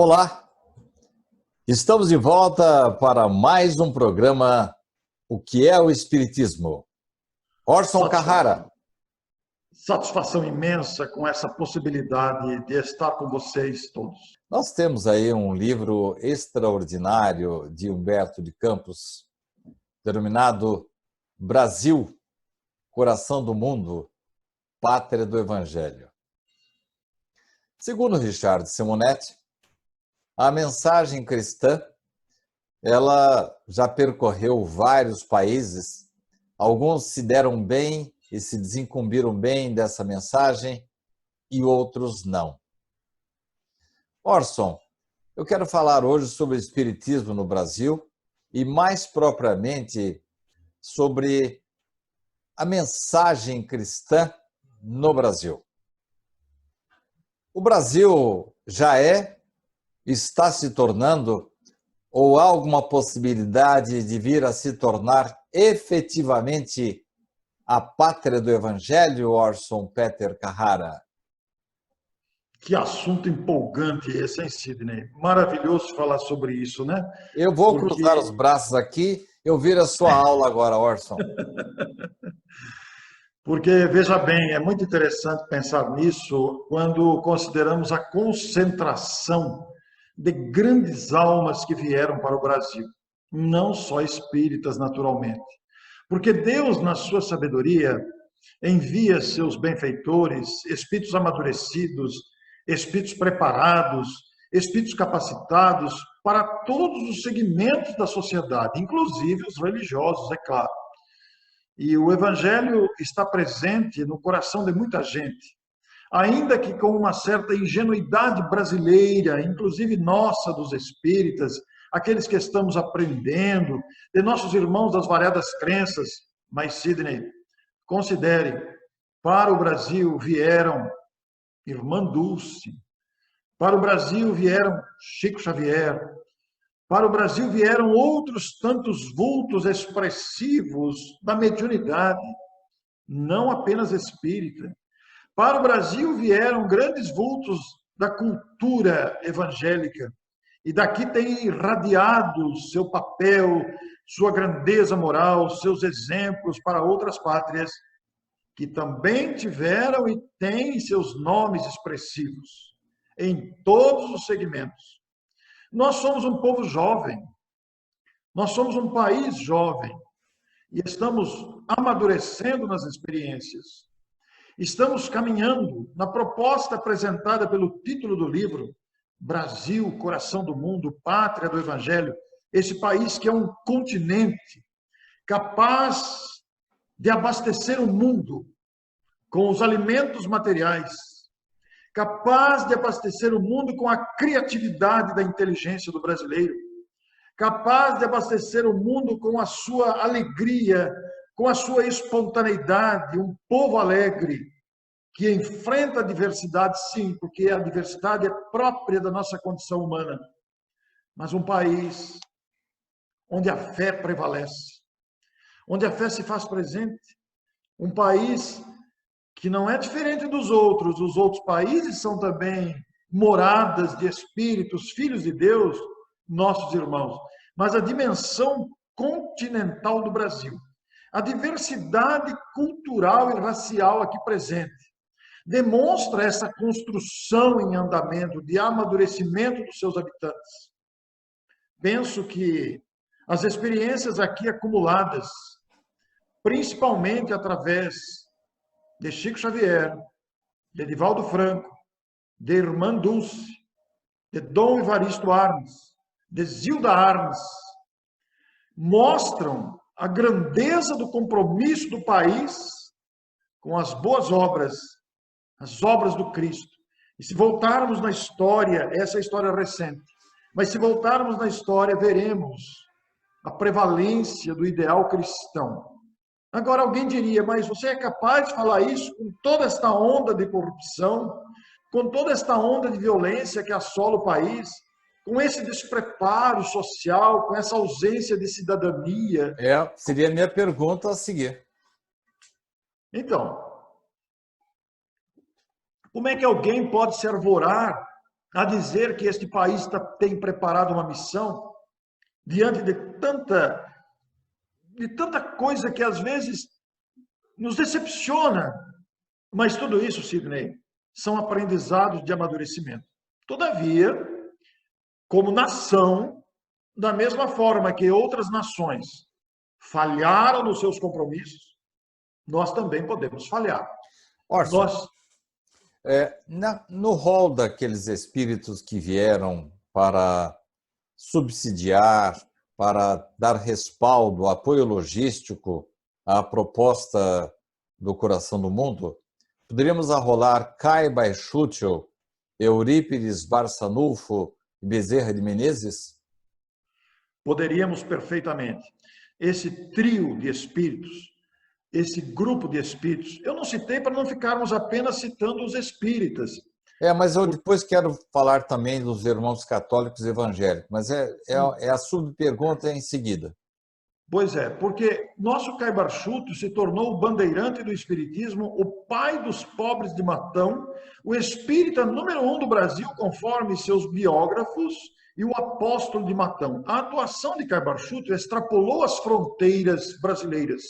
Olá, estamos de volta para mais um programa O que é o Espiritismo? Orson Carrara. Satisfação imensa com essa possibilidade de estar com vocês todos. Nós temos aí um livro extraordinário de Humberto de Campos, denominado Brasil, Coração do Mundo, Pátria do Evangelho. Segundo Richard Simonetti, a mensagem cristã, ela já percorreu vários países, alguns se deram bem e se desincumbiram bem dessa mensagem e outros não. Orson, eu quero falar hoje sobre o Espiritismo no Brasil e mais propriamente sobre a mensagem cristã no Brasil. O Brasil já está se tornando, ou há alguma possibilidade de vir a se tornar efetivamente a pátria do Evangelho, Orson Peter Carrara? Que assunto empolgante esse, hein, Sidney? Maravilhoso falar sobre isso, né? Eu vou cruzar os braços aqui, eu viro a sua aula agora, Orson. Porque, veja bem, é muito interessante pensar nisso quando consideramos a concentração de grandes almas que vieram para o Brasil, não só espíritas, naturalmente. Porque Deus, na sua sabedoria, envia seus benfeitores, espíritos amadurecidos, espíritos preparados, espíritos capacitados para todos os segmentos da sociedade, inclusive os religiosos, é claro. E o Evangelho está presente no coração de muita gente, ainda que com uma certa ingenuidade brasileira, inclusive nossa, dos espíritas, aqueles que estamos aprendendo, de nossos irmãos das variadas crenças. Mas, Sidney, considere, para o Brasil vieram Irmã Dulce, para o Brasil vieram Chico Xavier, para o Brasil vieram outros tantos vultos expressivos da mediunidade, não apenas espírita. Para o Brasil vieram grandes vultos da cultura evangélica, e daqui tem irradiado seu papel, sua grandeza moral, seus exemplos para outras pátrias, que também tiveram e têm seus nomes expressivos em todos os segmentos. Nós somos um povo jovem, nós somos um país jovem e estamos amadurecendo nas experiências. Estamos caminhando na proposta apresentada pelo título do livro, Brasil, Coração do Mundo, Pátria do Evangelho, esse país que é um continente capaz de abastecer o mundo com os alimentos materiais, capaz de abastecer o mundo com a criatividade da inteligência do brasileiro, capaz de abastecer o mundo com a sua alegria, com a sua espontaneidade, um povo alegre, que enfrenta a diversidade, sim, porque a diversidade é própria da nossa condição humana, mas um país onde a fé prevalece, onde a fé se faz presente, um país que não é diferente dos outros. Os outros países são também moradas de espíritos, filhos de Deus, nossos irmãos. Mas a dimensão continental do Brasil, a diversidade cultural e racial aqui presente, demonstra essa construção em andamento de amadurecimento dos seus habitantes. Penso que as experiências aqui acumuladas, principalmente através de Chico Xavier, de Divaldo Franco, de Irmã Dulce, de Dom Evaristo Arnes, de Zilda Arnes, mostram a grandeza do compromisso do país com as boas obras, as obras do Cristo. E se voltarmos na história, essa é a história recente, mas se voltarmos na história, veremos a prevalência do ideal cristão. Agora, alguém diria, mas você é capaz de falar isso com toda esta onda de corrupção, com toda esta onda de violência que assola o país, com esse despreparo social, com essa ausência de cidadania? Seria a minha pergunta a seguir. Então, como é que alguém pode se arvorar a dizer que este país tem preparado uma missão diante de tanta coisa que às vezes nos decepciona. Mas tudo isso, Sidney, são aprendizados de amadurecimento. Todavia, como nação, da mesma forma que outras nações falharam nos seus compromissos, nós também podemos falhar. Orson, no rol daqueles espíritos que vieram para subsidiar, para dar respaldo, apoio logístico à proposta do Coração do Mundo, poderíamos arrolar Caiba e Schüttel, Eurípides Barçanufo e Bezerra de Menezes? Poderíamos perfeitamente. Esse trio de espíritos, esse grupo de espíritos, eu não citei para não ficarmos apenas citando os espíritas. Mas eu depois quero falar também dos irmãos católicos evangélicos, mas a subpergunta em seguida. Pois é, porque nosso Caiba Schüttel se tornou o bandeirante do espiritismo, o pai dos pobres de Matão, o espírita número 1 do Brasil, conforme seus biógrafos, e o apóstolo de Matão. A atuação de Caiba Schüttel extrapolou as fronteiras brasileiras.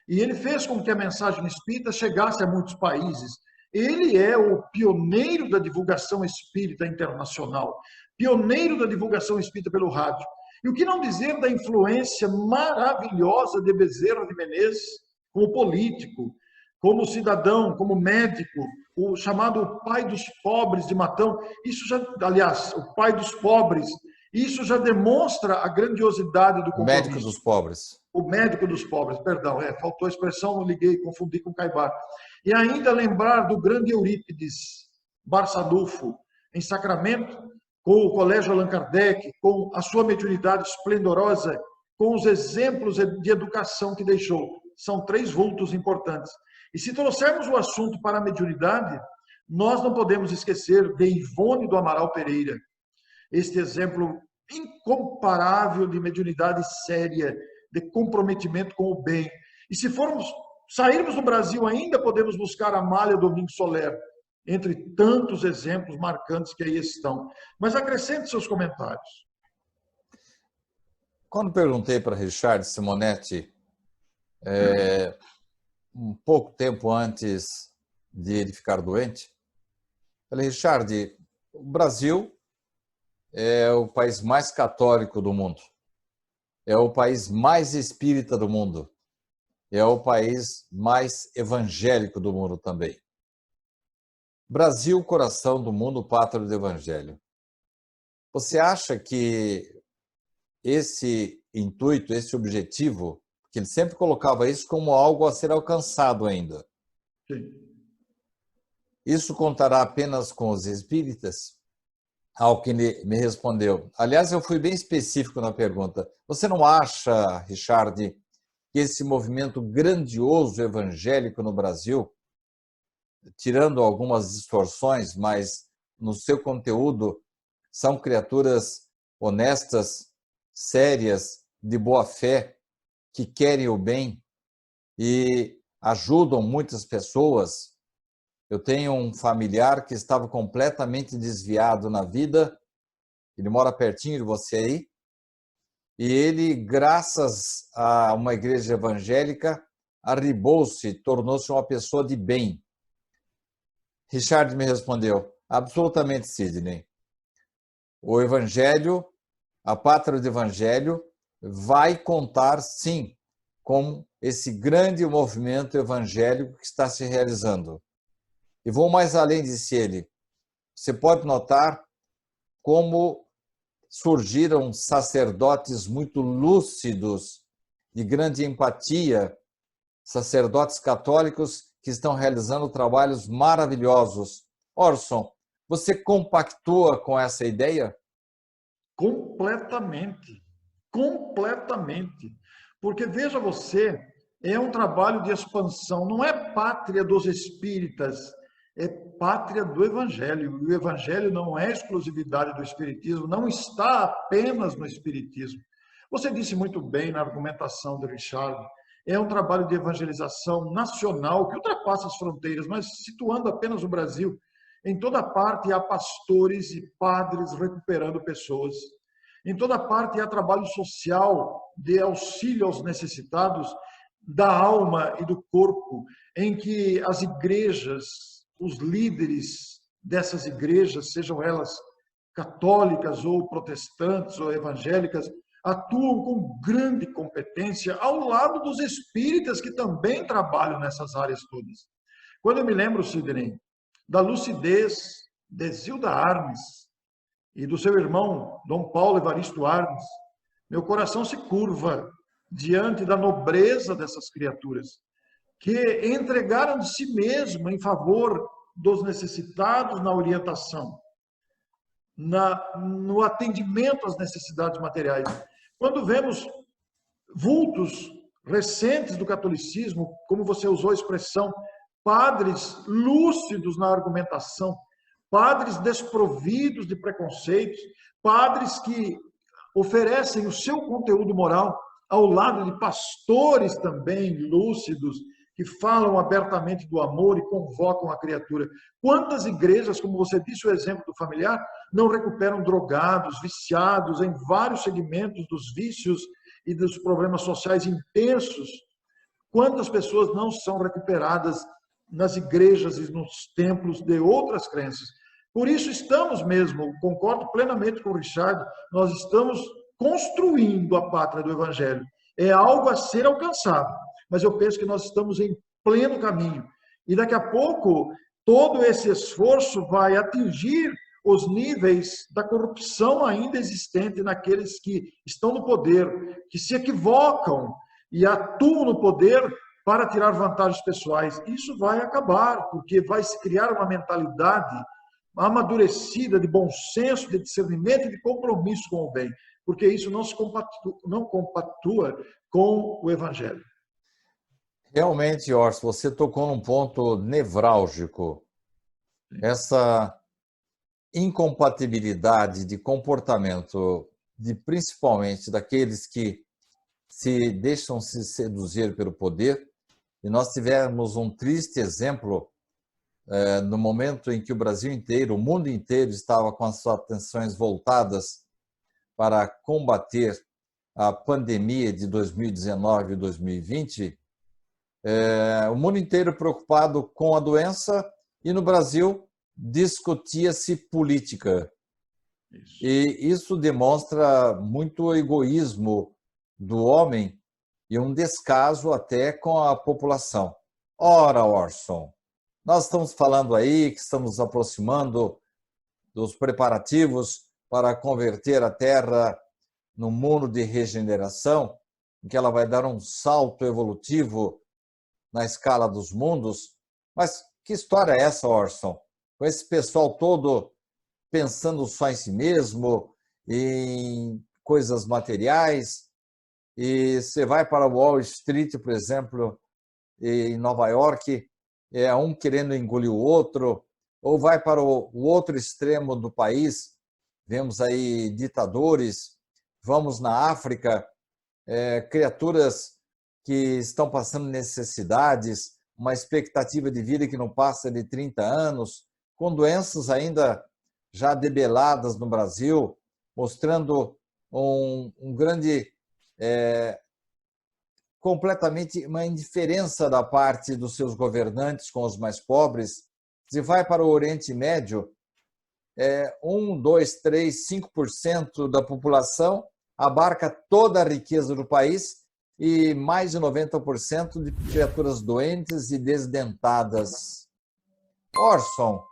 E ele fez com que a mensagem espírita chegasse a muitos países. Ele é o pioneiro da divulgação espírita internacional, pioneiro da divulgação espírita pelo rádio. E o que não dizer da influência maravilhosa de Bezerra de Menezes, como político, como cidadão, como médico, o chamado pai dos pobres de Matão. Isso já, aliás, o pai dos pobres, isso já demonstra a grandiosidade do compromisso. Médico dos pobres. O médico dos pobres, perdão, faltou a expressão, não liguei, confundi com Caibar. E ainda lembrar do grande Eurípides Barçanufo, em Sacramento, com o Colégio Allan Kardec, com a sua mediunidade esplendorosa, com os exemplos de educação que deixou. São 3 vultos importantes. E se trouxermos o assunto para a mediunidade, nós não podemos esquecer de Ivone do Amaral Pereira, este exemplo incomparável de mediunidade séria, de comprometimento com o bem. E se sairmos do Brasil ainda, podemos buscar Amália Domingos Soler, entre tantos exemplos marcantes que aí estão. Mas acrescente seus comentários. Quando perguntei para Richard Simonetti, um pouco tempo antes de ele ficar doente, falei, Richard, o Brasil é o país mais católico do mundo, é o país mais espírita do mundo, é o país mais evangélico do mundo também. Brasil, coração do mundo, pátria do Evangelho. Você acha que esse intuito, esse objetivo, que ele sempre colocava isso como algo a ser alcançado ainda, Sim. Isso contará apenas com os espíritas? Ao que ele me respondeu. Aliás, eu fui bem específico na pergunta. Você não acha, Richard, que esse movimento grandioso evangélico no Brasil, tirando algumas distorções, mas no seu conteúdo, são criaturas honestas, sérias, de boa fé, que querem o bem e ajudam muitas pessoas? Eu tenho um familiar que estava completamente desviado na vida, ele mora pertinho de você aí, e ele, graças a uma igreja evangélica, arribou-se, tornou-se uma pessoa de bem. Richard me respondeu, absolutamente, Sidney. O Evangelho, a pátria do Evangelho, vai contar, sim, com esse grande movimento evangélico que está se realizando. E vou mais além, disse ele. Você pode notar como surgiram sacerdotes muito lúcidos, de grande empatia, sacerdotes católicos que estão realizando trabalhos maravilhosos. Orson, você compactua com essa ideia? Completamente. Completamente. Porque, veja você, é um trabalho de expansão, não é pátria dos espíritas, é pátria do Evangelho. E o Evangelho não é exclusividade do Espiritismo, não está apenas no Espiritismo. Você disse muito bem na argumentação do Richard, é um trabalho de evangelização nacional que ultrapassa as fronteiras, mas situando apenas o Brasil. Em toda parte há pastores e padres recuperando pessoas. Em toda parte há trabalho social de auxílio aos necessitados da alma e do corpo, em que as igrejas, os líderes dessas igrejas, sejam elas católicas ou protestantes ou evangélicas, atuam com grande competência ao lado dos espíritas que também trabalham nessas áreas todas. Quando eu me lembro, Sidney, da lucidez de Zilda Arnes e do seu irmão, Dom Paulo Evaristo Arnes, meu coração se curva diante da nobreza dessas criaturas, que entregaram de si mesmo em favor dos necessitados na orientação, no atendimento às necessidades materiais. Quando vemos vultos recentes do catolicismo, como você usou a expressão, padres lúcidos na argumentação, padres desprovidos de preconceitos, padres que oferecem o seu conteúdo moral ao lado de pastores também lúcidos, que falam abertamente do amor e convocam a criatura. Quantas igrejas, como você disse o exemplo do familiar, não recuperam drogados, viciados em vários segmentos dos vícios e dos problemas sociais intensos? Quantas pessoas não são recuperadas nas igrejas e nos templos de outras crenças? Por isso estamos mesmo, concordo plenamente com o Richard, nós estamos construindo a pátria do Evangelho. É algo a ser alcançado, mas eu penso que nós estamos em pleno caminho. E daqui a pouco, todo esse esforço vai atingir os níveis da corrupção ainda existente naqueles que estão no poder, que se equivocam e atuam no poder para tirar vantagens pessoais. Isso vai acabar, porque vai se criar uma mentalidade amadurecida de bom senso, de discernimento e de compromisso com o bem, porque isso não compactua com o Evangelho. Realmente, Orson, você tocou num ponto nevrálgico. Essa incompatibilidade de comportamento, principalmente daqueles que se deixam se seduzir pelo poder. E nós tivemos um triste exemplo no momento em que o Brasil inteiro, o mundo inteiro estava com as suas atenções voltadas para combater a pandemia de 2019 e 2020, o mundo inteiro preocupado com a doença e no Brasil discutia-se política. E isso demonstra muito egoísmo do homem e um descaso até com a população. Ora, Orson, nós estamos falando aí que estamos nos aproximando dos preparativos para converter a Terra num mundo de regeneração, em que ela vai dar um salto evolutivo na escala dos mundos. Mas que história é essa, Orson? Com esse pessoal todo pensando só em si mesmo, em coisas materiais, e você vai para Wall Street, por exemplo, em Nova York, um querendo engolir o outro, ou vai para o outro extremo do país, vemos aí ditadores, vamos na África, criaturas que estão passando necessidades, uma expectativa de vida que não passa de 30 anos, com doenças ainda já debeladas no Brasil, mostrando um grande, completamente uma indiferença da parte dos seus governantes com os mais pobres. Se vai para o Oriente Médio, 1, 2, 3, 5% da população abarca toda a riqueza do país e mais de 90% de criaturas doentes e desdentadas. Orson,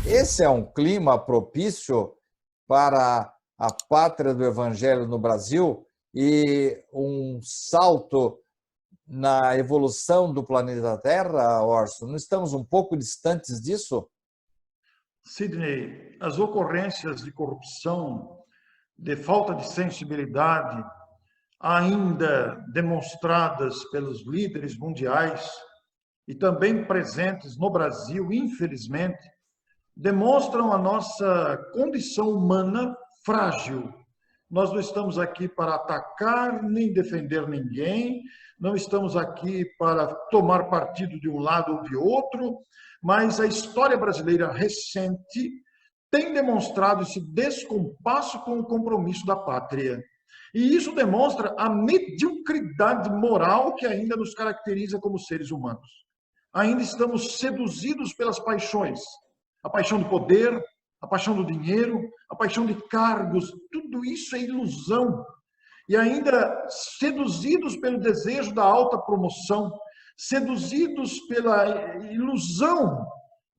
esse é um clima propício para a pátria do Evangelho no Brasil e um salto na evolução do planeta Terra, Orson? Não estamos um pouco distantes disso? Sidney, as ocorrências de corrupção, de falta de sensibilidade, ainda demonstradas pelos líderes mundiais e também presentes no Brasil, infelizmente, demonstram a nossa condição humana frágil Nós não estamos aqui para atacar nem defender ninguém, não estamos aqui para tomar partido de um lado ou de outro, mas a história brasileira recente tem demonstrado esse descompasso com o compromisso da pátria. E isso demonstra a mediocridade moral que ainda nos caracteriza como seres humanos. Ainda estamos seduzidos pelas paixões, a paixão do poder, a paixão do dinheiro, a paixão de cargos, tudo isso é ilusão. E ainda seduzidos pelo desejo da alta promoção, seduzidos pela ilusão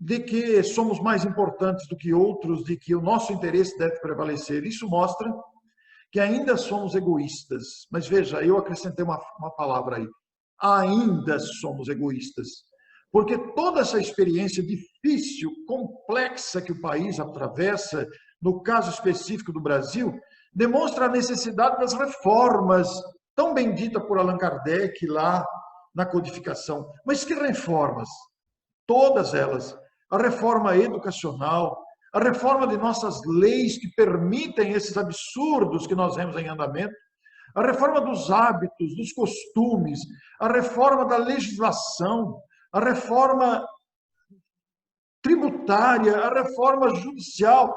de que somos mais importantes do que outros, de que o nosso interesse deve prevalecer. Isso mostra que ainda somos egoístas. Mas veja, eu acrescentei uma palavra aí. Ainda somos egoístas. Porque toda essa experiência difícil, complexa que o país atravessa, no caso específico do Brasil, demonstra a necessidade das reformas, tão bendita por Allan Kardec lá na codificação. Mas que reformas? Todas elas. A reforma educacional, a reforma de nossas leis que permitem esses absurdos que nós vemos em andamento, a reforma dos hábitos, dos costumes, a reforma da legislação, a reforma tributária, a reforma judicial,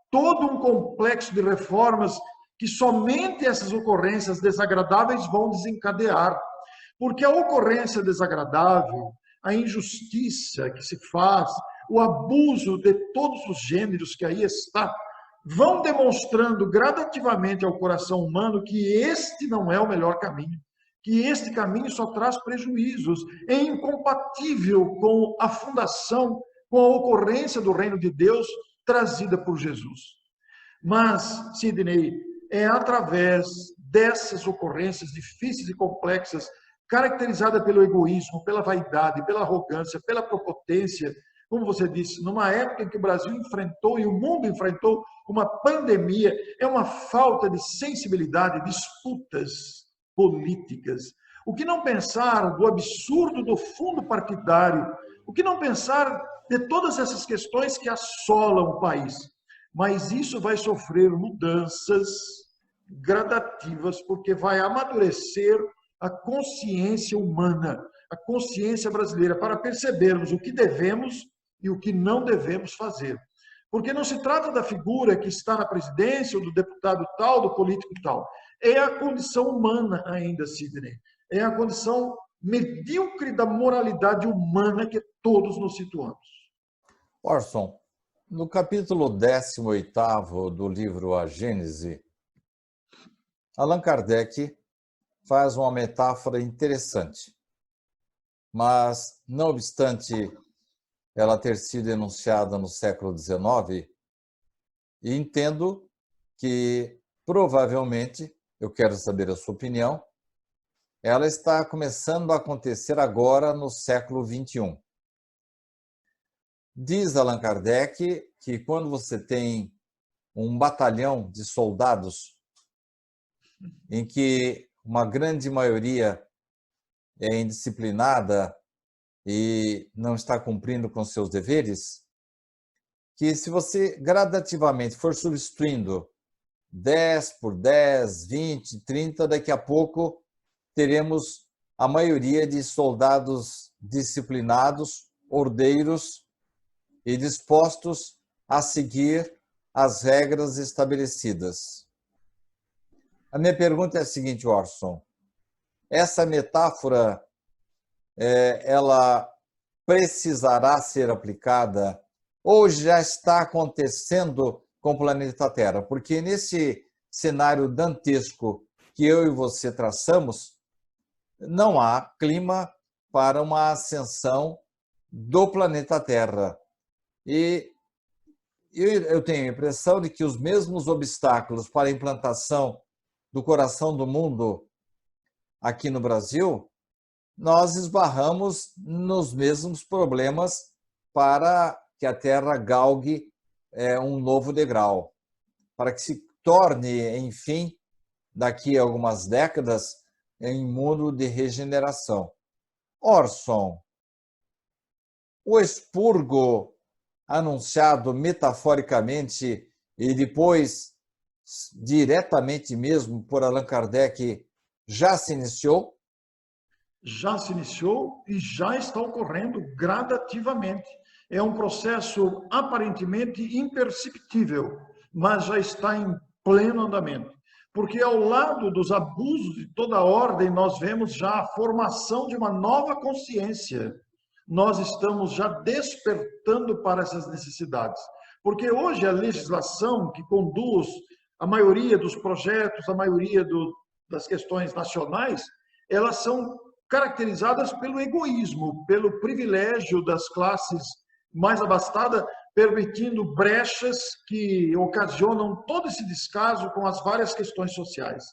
todo um complexo de reformas que somente essas ocorrências desagradáveis vão desencadear. Porque a ocorrência desagradável, a injustiça que se faz, o abuso de todos os gêneros que aí está, vão demonstrando gradativamente ao coração humano que este não é o melhor caminho, que este caminho só traz prejuízos, é incompatível com a fundação, com a ocorrência do reino de Deus trazida por Jesus. Mas, Sidney, é através dessas ocorrências difíceis e complexas, caracterizada pelo egoísmo, pela vaidade, pela arrogância, pela prepotência, como você disse, numa época em que o Brasil enfrentou e o mundo enfrentou uma pandemia, é uma falta de sensibilidade, disputas políticas. O que não pensar do absurdo do fundo partidário? O que não pensar de todas essas questões que assolam o país? Mas isso vai sofrer mudanças gradativas, porque vai amadurecer a consciência humana, a consciência brasileira, para percebermos o que devemos e o que não devemos fazer. Porque não se trata da figura que está na presidência, ou do deputado tal, do político tal. É a condição humana ainda, Sidney. É a condição medíocre da moralidade humana que todos nos situamos. Orson, no capítulo 18º do livro A Gênese, Allan Kardec faz uma metáfora interessante, mas, não obstante ela ter sido enunciada no século XIX, e entendo que, provavelmente, eu quero saber a sua opinião, ela está começando a acontecer agora no século XXI. Diz Allan Kardec que quando você tem um batalhão de soldados em que uma grande maioria é indisciplinada e não está cumprindo com seus deveres, que se você gradativamente for substituindo 10 por 10, 20, 30, daqui a pouco teremos a maioria de soldados disciplinados, ordeiros e dispostos a seguir as regras estabelecidas. A minha pergunta é a seguinte, Orson. Essa metáfora, ela precisará ser aplicada ou já está acontecendo com o planeta Terra? Porque nesse cenário dantesco que eu e você traçamos, não há clima para uma ascensão do planeta Terra. E eu tenho a impressão de que os mesmos obstáculos para a implantação do coração do mundo aqui no Brasil, nós esbarramos nos mesmos problemas para que a Terra galgue um novo degrau, para que se torne, enfim, daqui a algumas décadas, em mundo de regeneração. Orson, o expurgo anunciado metaforicamente e depois diretamente mesmo por Allan Kardec, já se iniciou? Já se iniciou e já está ocorrendo gradativamente. É um processo aparentemente imperceptível, mas já está em pleno andamento. Porque ao lado dos abusos de toda ordem, nós vemos já a formação de uma nova consciência. Nós estamos já despertando para essas necessidades. Porque hoje a legislação que conduz a maioria dos projetos, a maioria das questões nacionais, elas são caracterizadas pelo egoísmo, pelo privilégio das classes mais abastadas, permitindo brechas que ocasionam todo esse descaso com as várias questões sociais.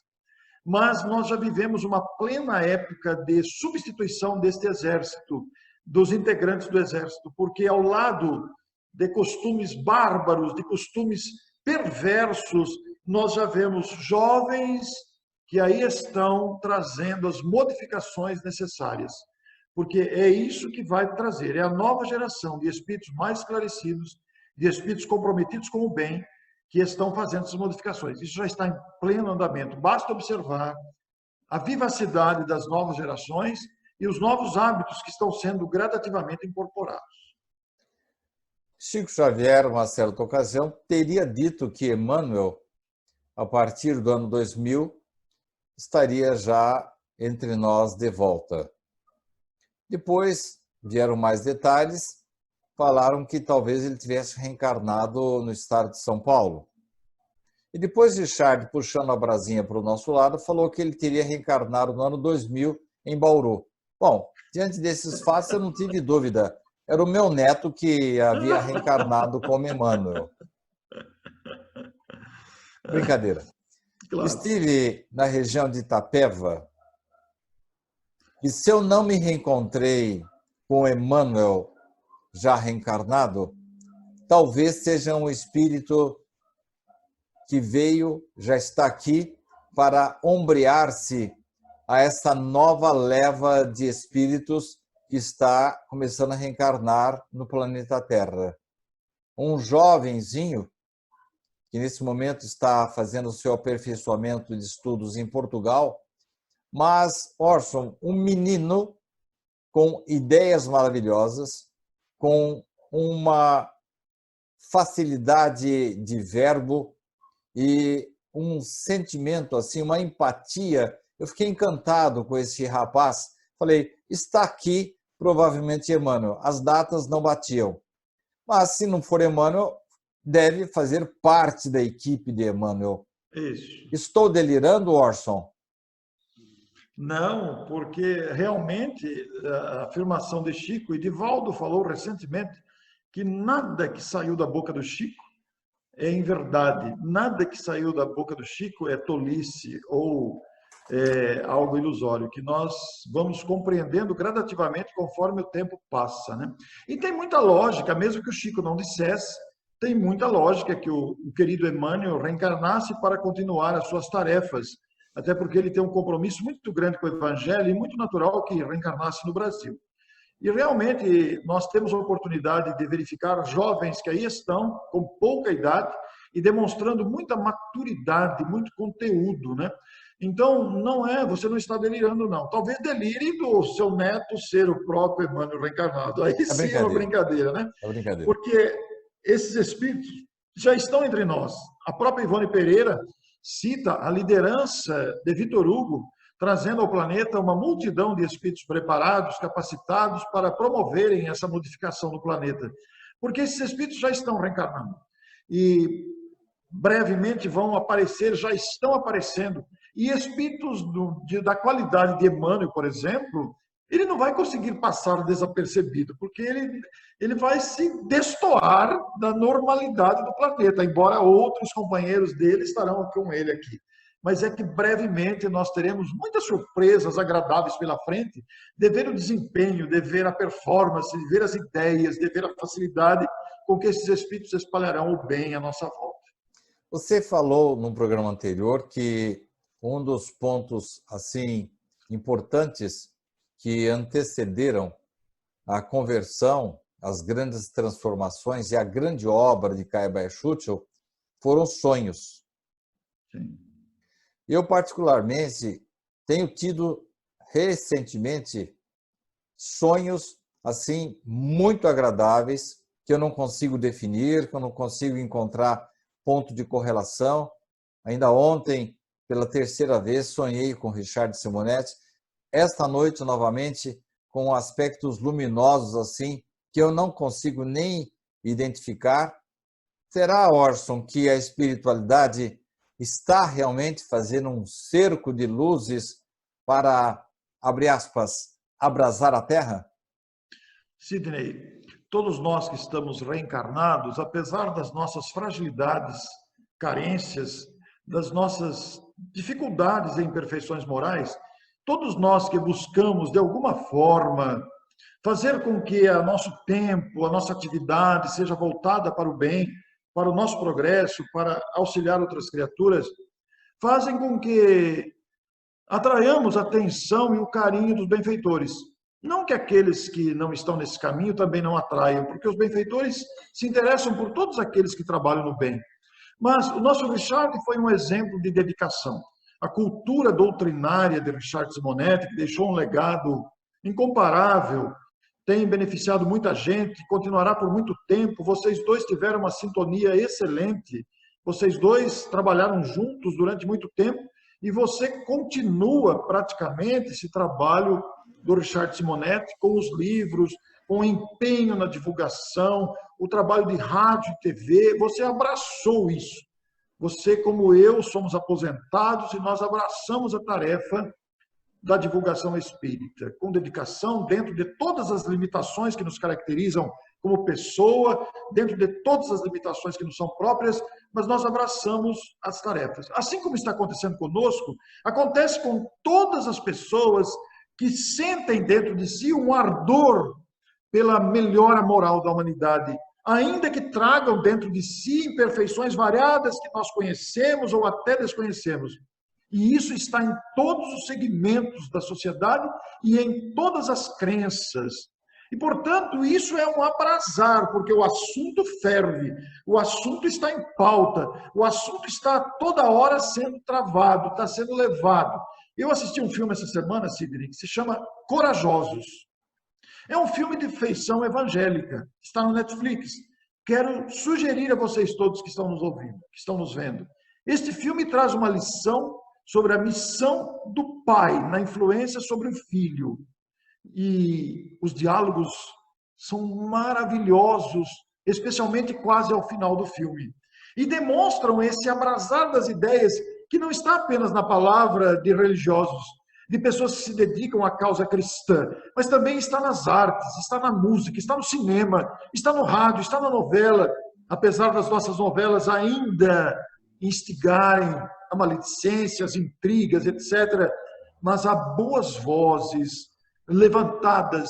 Mas nós já vivemos uma plena época de substituição deste exército, dos integrantes do exército, porque ao lado de costumes bárbaros, de costumes perversos, nós já vemos jovens que aí estão trazendo as modificações necessárias, porque é isso que vai trazer, é a nova geração de espíritos mais esclarecidos, de espíritos comprometidos com o bem, que estão fazendo essas modificações. Isso já está em pleno andamento, basta observar a vivacidade das novas gerações e os novos hábitos que estão sendo gradativamente incorporados. Chico Xavier, uma certa ocasião, teria dito que Emmanuel, a partir do ano 2000, estaria já entre nós de volta. Depois vieram mais detalhes, falaram que talvez ele tivesse reencarnado no estado de São Paulo. E depois Richard, puxando a brasinha para o nosso lado, falou que ele teria reencarnado no ano 2000 em Bauru. Bom, diante desses fatos eu não tive dúvida. Era o meu neto que havia reencarnado como Emmanuel. Brincadeira. Claro. Estive na região de Itapeva e se eu não me reencontrei com Emmanuel já reencarnado, talvez seja um espírito que veio, já está aqui para ombrear-se a essa nova leva de espíritos que está começando a reencarnar no planeta Terra. Um jovenzinho que nesse momento está fazendo o seu aperfeiçoamento de estudos em Portugal, mas, Orson, um menino com ideias maravilhosas, com uma facilidade de verbo e um sentimento, assim, uma empatia. Eu fiquei encantado com esse rapaz. Falei, está aqui provavelmente Emmanuel. As datas não batiam. Mas se não for Emmanuel, deve fazer parte da equipe de Emmanuel. Isso. Estou delirando, Orson? Não, porque realmente a afirmação de Chico, e Divaldo falou recentemente, que nada que saiu da boca do Chico é em verdade, nada que saiu da boca do Chico é tolice ou algo ilusório, que nós vamos compreendendo gradativamente conforme o tempo passa, né? E tem muita lógica, mesmo que o Chico não dissesse, tem muita lógica que o querido Emmanuel reencarnasse para continuar as suas tarefas, até porque ele tem um compromisso muito grande com o Evangelho e muito natural que reencarnasse no Brasil. E realmente nós temos a oportunidade de verificar jovens que aí estão com pouca idade e demonstrando muita maturidade, muito conteúdo, né? Então, você não está delirando, não. Talvez delire do seu neto ser o próprio Emmanuel reencarnado. Aí sim é uma brincadeira, né? É brincadeira. Porque esses espíritos já estão entre nós. A própria Ivone Pereira cita a liderança de Vitor Hugo, trazendo ao planeta uma multidão de espíritos preparados, capacitados para promoverem essa modificação do planeta. Porque esses espíritos já estão reencarnando. E brevemente vão aparecer, já estão aparecendo. E espíritos da qualidade de Emmanuel, por exemplo, ele não vai conseguir passar desapercebido, porque ele vai se destoar da normalidade do planeta, embora outros companheiros dele estarão com ele aqui. Mas é que brevemente nós teremos muitas surpresas agradáveis pela frente, de ver o desempenho, de ver a performance, de ver as ideias, de ver a facilidade com que esses espíritos espalharão o bem à nossa volta. Você falou no programa anterior que um dos pontos assim importantes que antecederam a conversão, as grandes transformações e a grande obra de Caiba Schutel foram sonhos. Sim. Eu, particularmente, tenho tido recentemente sonhos assim muito agradáveis que eu não consigo definir, que eu não consigo encontrar ponto de correlação. Ainda ontem, pela terceira vez, sonhei com Richard Simonetti. Esta noite, novamente, com aspectos luminosos assim, que eu não consigo nem identificar. Será, Orson, que a espiritualidade está realmente fazendo um cerco de luzes para, abre aspas, abrasar a Terra? Sidney, todos nós que estamos reencarnados, apesar das nossas fragilidades, carências, das nossas dificuldades e imperfeições morais, todos nós que buscamos, de alguma forma, fazer com que o nosso tempo, a nossa atividade seja voltada para o bem, para o nosso progresso, para auxiliar outras criaturas, fazem com que atraiamos a atenção e o carinho dos benfeitores. Não que aqueles que não estão nesse caminho também não atraiam, porque os benfeitores se interessam por todos aqueles que trabalham no bem. Mas o nosso Richard foi um exemplo de dedicação. A cultura doutrinária de Richard Simonetti, que deixou um legado incomparável, tem beneficiado muita gente, continuará por muito tempo. Vocês dois tiveram uma sintonia excelente, vocês dois trabalharam juntos durante muito tempo, e você continua praticamente esse trabalho do Richard Simonetti com os livros, com o empenho na divulgação, o trabalho de rádio e TV, você abraçou isso. Você, como eu, somos aposentados e nós abraçamos a tarefa da divulgação espírita, com dedicação, dentro de todas as limitações que nos caracterizam como pessoa, dentro de todas as limitações que nos são próprias, mas nós abraçamos as tarefas. Assim como está acontecendo conosco, acontece com todas as pessoas que sentem dentro de si um ardor pela melhora moral da humanidade, ainda que tragam dentro de si imperfeições variadas que nós conhecemos ou até desconhecemos. E isso está em todos os segmentos da sociedade e em todas as crenças. E, portanto, isso é um abrasar, porque o assunto ferve, o assunto está em pauta, o assunto está toda hora sendo travado, está sendo levado. Eu assisti um filme essa semana, Sidney, que se chama Corajosos. É um filme de feição evangélica, está no Netflix. Quero sugerir a vocês todos que estão nos ouvindo, que estão nos vendo. Este filme traz uma lição sobre a missão do pai na influência sobre o filho. E os diálogos são maravilhosos, especialmente quase ao final do filme. E demonstram esse abrasar das ideias que não está apenas na palavra de religiosos, de pessoas que se dedicam à causa cristã, mas também está nas artes, está na música, está no cinema, está no rádio, está na novela, apesar das nossas novelas ainda instigarem a maledicência, as intrigas, etc. Mas há boas vozes levantadas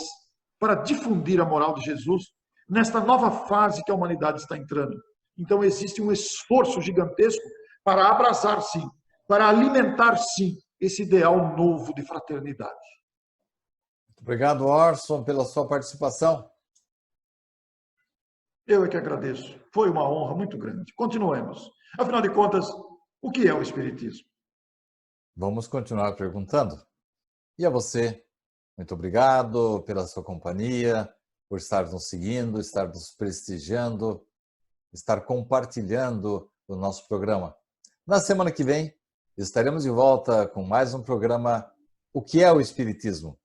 para difundir a moral de Jesus nesta nova fase que a humanidade está entrando. Então existe um esforço gigantesco para abraçar, sim, para alimentar, sim, esse ideal novo de fraternidade. Obrigado, Orson, pela sua participação. Eu é que agradeço. Foi uma honra muito grande. Continuemos. Afinal de contas, o que é o Espiritismo? Vamos continuar perguntando. E a você, muito obrigado pela sua companhia, por estar nos seguindo, estar nos prestigiando, estar compartilhando o nosso programa. Na semana que vem, estaremos de volta com mais um programa O que é o Espiritismo?